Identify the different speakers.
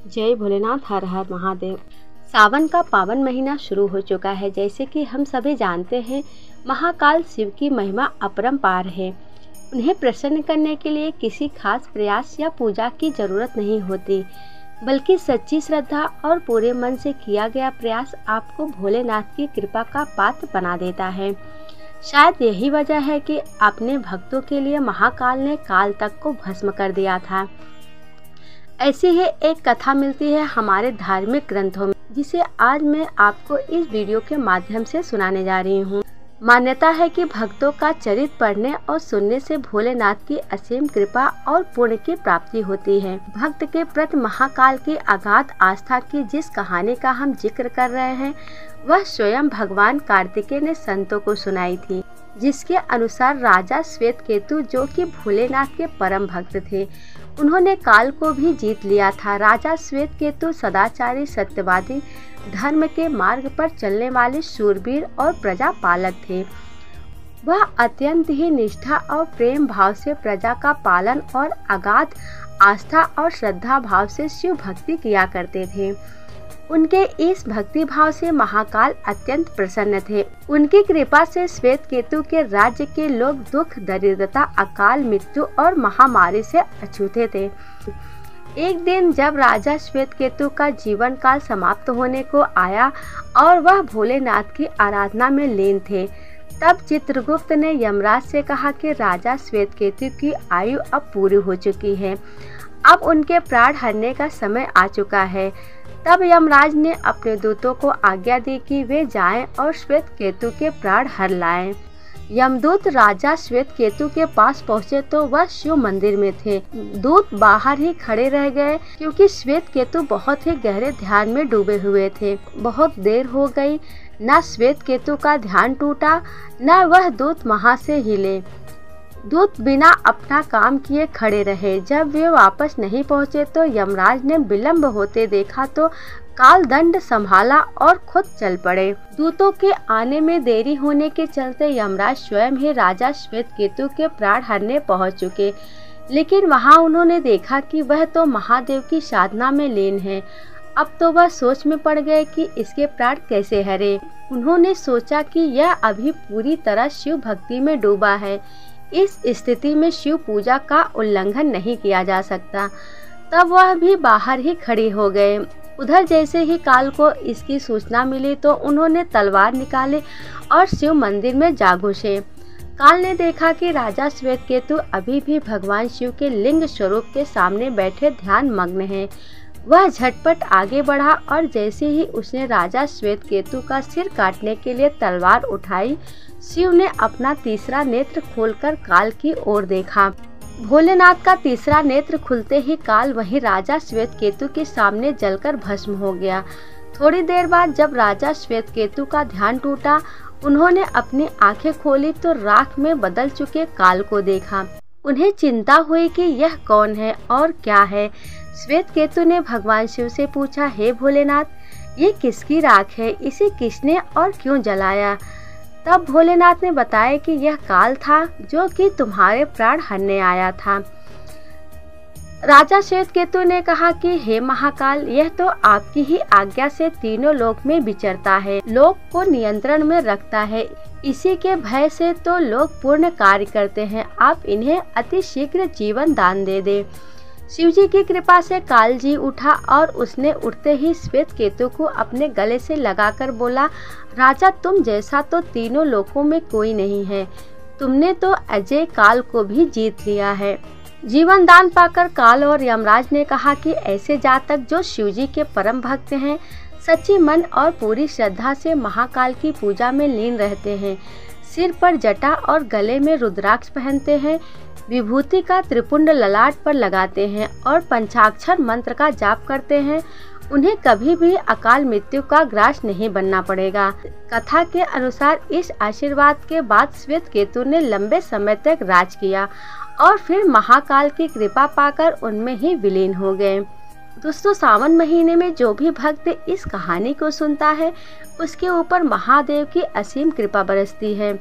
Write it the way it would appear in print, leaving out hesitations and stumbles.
Speaker 1: जय भोलेनाथ, हर हर महादेव। सावन का पावन महीना शुरू हो चुका है। जैसे कि हम सभी जानते हैं, महाकाल शिव की महिमा अपरंपार है। उन्हें प्रसन्न करने के लिए किसी खास प्रयास या पूजा की जरूरत नहीं होती, बल्कि सच्ची श्रद्धा और पूरे मन से किया गया प्रयास आपको भोलेनाथ की कृपा का पात्र बना देता है। शायद यही वजह है कि अपने भक्तों के लिए महाकाल ने काल तक को भस्म कर दिया था। ऐसी ही एक कथा मिलती है हमारे धार्मिक ग्रंथों में, जिसे आज मैं आपको इस वीडियो के माध्यम से सुनाने जा रही हूँ। मान्यता है कि भक्तों का चरित्र पढ़ने और सुनने से भोलेनाथ की असीम कृपा और पुण्य की प्राप्ति होती है। भक्त के प्रति महाकाल की अगाध आस्था की जिस कहानी का हम जिक्र कर रहे हैं, वह स्वयं भगवान कार्तिकेय ने संतों को सुनाई थी। जिसके अनुसार राजा श्वेतकेतु, जो कि भोलेनाथ के परम भक्त थे, उन्होंने काल को भी जीत लिया था। राजा श्वेतकेतु सदाचारी, सत्यवादी, धर्म के मार्ग पर चलने वाले शूरवीर और प्रजा पालक थे। वह अत्यंत ही निष्ठा और प्रेम भाव से प्रजा का पालन और अगाध आस्था और श्रद्धा भाव से शिव भक्ति किया करते थे। उनके इस भक्ति भाव से महाकाल अत्यंत प्रसन्न थे। उनकी कृपा से श्वेतकेतु के राज्य के लोग दुख, दरिद्रता, अकाल मृत्यु और महामारी से अछूते थे। एक दिन जब राजा श्वेतकेतु का जीवन काल समाप्त होने को आया और वह भोलेनाथ की आराधना में लीन थे, तब चित्रगुप्त ने यमराज से कहा कि राजा श्वेतकेतु की आयु अब पूरी हो चुकी है, अब उनके प्राण हरने का समय आ चुका है। तब यमराज ने अपने दूतों को आज्ञा दी कि वे जाएं और श्वेतकेतु के प्राण हर लाएं। यमदूत राजा श्वेतकेतु के पास पहुंचे तो वह शिव मंदिर में थे। दूत बाहर ही खड़े रह गए, क्योंकि श्वेतकेतु बहुत ही गहरे ध्यान में डूबे हुए थे। बहुत देर हो गई, न श्वेतकेतु का ध्यान टूटा, न वह दूत वहां से हिले। दूत बिना अपना काम किए खड़े रहे। जब वे वापस नहीं पहुंचे तो यमराज ने विलंब होते देखा तो काल दंड संभाला और खुद चल पड़े। दूतों के आने में देरी होने के चलते यमराज स्वयं ही राजा श्वेतकेतु के प्राण हरने पहुंच चुके, लेकिन वहां उन्होंने देखा कि वह तो महादेव की साधना में लीन है। अब तो वह सोच में पड़ गए कि इसके प्राण कैसे हरे। उन्होंने सोचा कि यह अभी पूरी तरह शिव भक्ति में डूबा है, इस स्थिति में शिव पूजा का उल्लंघन नहीं किया जा सकता। तब वह भी बाहर ही खड़े हो गए। उधर जैसे ही काल को इसकी सूचना मिली तो उन्होंने तलवार निकाले और शिव मंदिर में जा घुसे। काल ने देखा कि राजा श्वेतकेतु अभी भी भगवान शिव के लिंग स्वरूप के सामने बैठे ध्यान मग्न हैं। वह झटपट आगे बढ़ा और जैसे ही उसने राजा श्वेतकेतु का सिर काटने के लिए तलवार उठाई, शिव ने अपना तीसरा नेत्र खोलकर काल की ओर देखा। भोलेनाथ का तीसरा नेत्र खुलते ही काल वहीं राजा श्वेतकेतु के सामने जलकर भस्म हो गया। थोड़ी देर बाद जब राजा श्वेतकेतु का ध्यान टूटा, उन्होंने अपनी आंखें खोली तो राख में बदल चुके काल को देखा। उन्हें चिंता हुई कि यह कौन है और क्या है। श्वेतकेतु ने भगवान शिव से पूछा, हे भोलेनाथ, ये किसकी राख है? इसे किसने और क्यों जलाया? तब भोलेनाथ ने बताया कि यह काल था, जो कि तुम्हारे प्राण हरने आया था। राजा श्वेतकेतु ने कहा कि हे महाकाल, यह तो आपकी ही आज्ञा से तीनों लोक में विचरता है, लोक को नियंत्रण में रखता है। इसी के भय से तो लोग पूर्ण कार्य करते हैं। आप इन्हें अति शीघ्र जीवन दान दे दे। शिवजी की कृपा से काल जी उठा और उसने उठते ही श्वेतकेतु को अपने गले से लगाकर बोला, राजा, तुम जैसा तो तीनों लोकों में कोई नहीं है। तुमने तो अजय काल को भी जीत लिया है। जीवन दान पाकर काल और यमराज ने कहा कि ऐसे जातक जो शिवजी के परम भक्त हैं, सच्ची मन और पूरी श्रद्धा से महाकाल की पूजा में लीन रहते हैं, सिर पर जटा और गले में रुद्राक्ष पहनते हैं, विभूति का त्रिपुंड ललाट पर लगाते हैं और पंचाक्षर मंत्र का जाप करते हैं, उन्हें कभी भी अकाल मृत्यु का ग्रास नहीं बनना पड़ेगा। कथा के अनुसार इस आशीर्वाद के बाद श्वेतकेतु ने लंबे समय तक राज किया और फिर महाकाल की कृपा पाकर उनमें ही विलीन हो गए। दोस्तों, सावन महीने में जो भी भक्त इस कहानी को सुनता है, उसके ऊपर महादेव की असीम कृपा बरसती है।